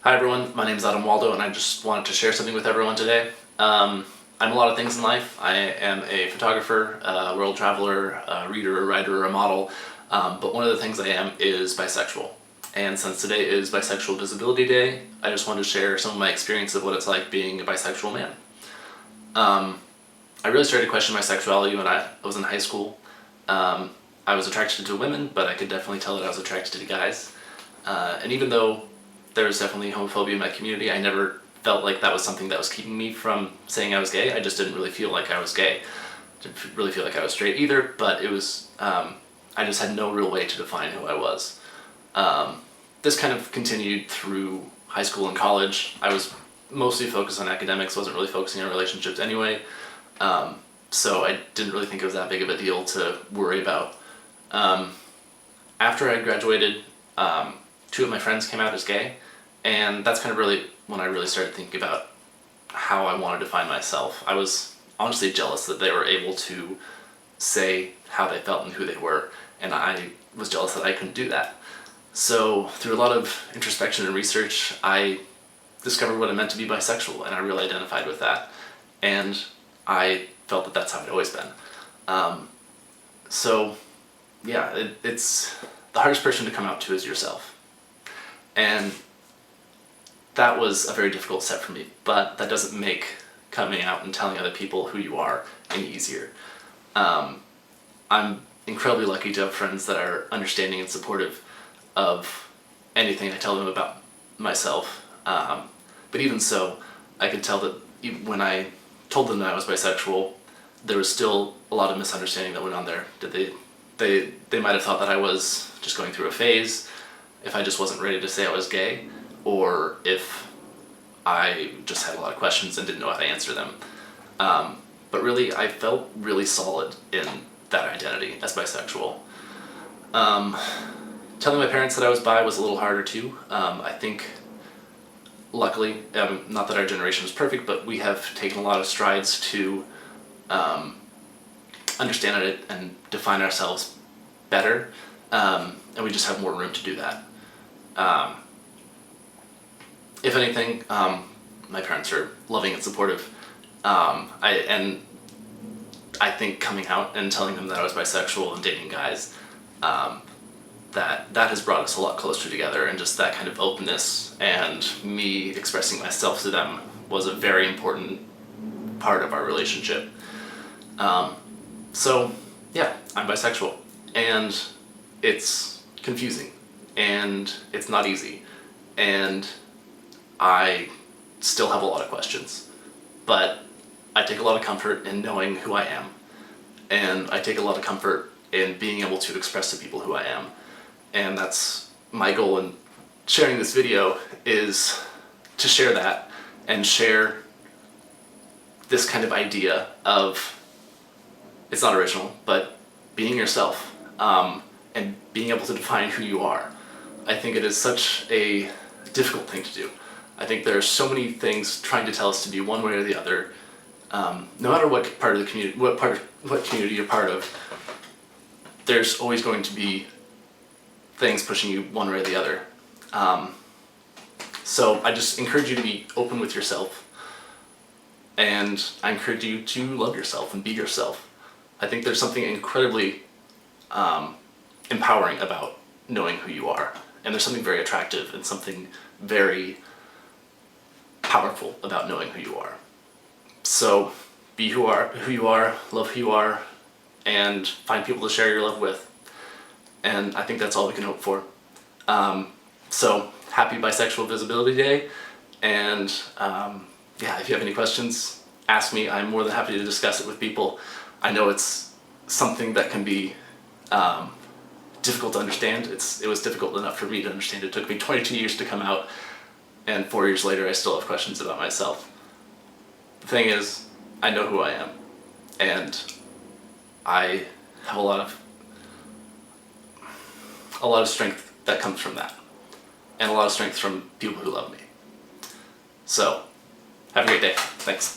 Hi everyone, my name is Adam Waldo and I just wanted to share something with everyone today. I'm a lot of things in life. I am a photographer, a world traveler, a reader, a writer, a model, but one of the things I am is bisexual. And since today is Bisexual Visibility Day, I just wanted to share some of my experience of what it's like being a bisexual man. I really started to question my sexuality when I was in high school. I was attracted to women, but I could definitely tell that I was attracted to guys. And even though there was definitely homophobia in my community, I never felt like that was something that was keeping me from saying I was gay. I just didn't really feel like I was gay. Didn't really feel like I was straight either, but it was, I just had no real way to define who I was. This kind of continued through high school and college. I was mostly focused on academics, wasn't really focusing on relationships anyway, so I didn't really think it was that big of a deal to worry about. After I graduated, two of my friends came out as gay, and that's kind of really when I really started thinking about how I wanted to define myself. I was honestly jealous that they were able to say how they felt and who they were, and I was jealous that I couldn't do that. So through a lot of introspection and research, I discovered what it meant to be bisexual, and I really identified with that. And I felt that that's how I'd always been. So yeah, it's the hardest person to come out to is yourself. And that was a very difficult step for me, but that doesn't make coming out and telling other people who you are any easier. I'm incredibly lucky to have friends that are understanding and supportive of anything I tell them about myself. But even so, I could tell that even when I told them that I was bisexual, there was still a lot of misunderstanding that went on there. They might have thought that I was just going through a phase, if I just wasn't ready to say I was gay, or if I just had a lot of questions and didn't know how to answer them. But really, I felt really solid in that identity as bisexual. Telling my parents that I was bi was a little harder too. I think, luckily, not that our generation is perfect, but we have taken a lot of strides to understand it and define ourselves better, and we just have more room to do that. If anything, my parents are loving and supportive. I think coming out and telling them that I was bisexual and dating guys, that has brought us a lot closer together, and just that kind of openness and me expressing myself to them was a very important part of our relationship. So yeah, I'm bisexual, and it's confusing, and it's not easy, and I still have a lot of questions, but I take a lot of comfort in knowing who I am, and I take a lot of comfort in being able to express to people who I am, and that's my goal in sharing this video, is to share that and share this kind of idea of, it's not original, but being yourself, and being able to define who you are. I think it is such a difficult thing to do. I think there are so many things trying to tell us to be one way or the other. No matter what part of the community, what community you're part of, there's always going to be things pushing you one way or the other. So I just encourage you to be open with yourself, and I encourage you to love yourself and be yourself. I think there's something incredibly empowering about knowing who you are, and there's something very attractive and something very powerful about knowing who you are. So be who you are, love who you are, and find people to share your love with. And I think that's all we can hope for. So happy Bisexual Visibility Day, and yeah, if you have any questions, ask me. I'm more than happy to discuss it with people. I know it's something that can be difficult to understand. It was difficult enough for me to understand. It took me 22 years to come out, and 4 years later I still have questions about myself. The thing is, I know who I am, and I have a lot of strength that comes from that, and a lot of strength from people who love me. So, have a great day. Thanks.